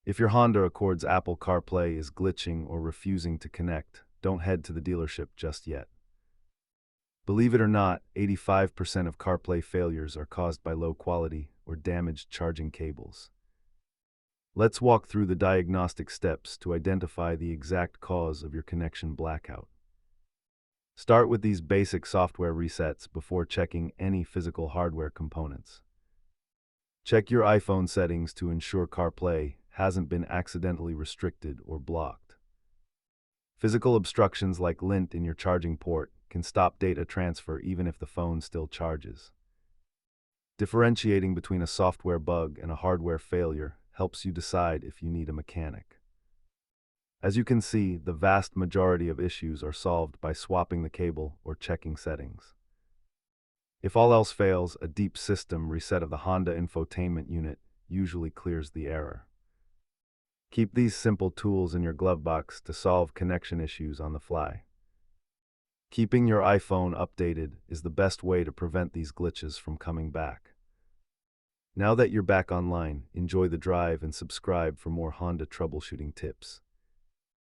If your Honda Accord's Apple CarPlay is glitching or refusing to connect, don't head to the dealership just yet. Believe it or not, 85% of CarPlay failures are caused by low quality or damaged charging cables. Let's walk through the diagnostic steps to identify the exact cause of your connection blackout. Start with these basic software resets before checking any physical hardware components. Check your iPhone settings to ensure CarPlay hasn't been accidentally restricted or blocked. Physical obstructions like lint in your charging port can stop data transfer even if the phone still charges. Differentiating between a software bug and a hardware failure helps you decide if you need a mechanic. As you can see, the vast majority of issues are solved by swapping the cable or checking settings. If all else fails, a deep system reset of the Honda infotainment unit usually clears the error. Keep these simple tools in your glove box to solve connection issues on the fly. Keeping your iPhone updated is the best way to prevent these glitches from coming back. Now that you're back online, enjoy the drive and subscribe for more Honda troubleshooting tips.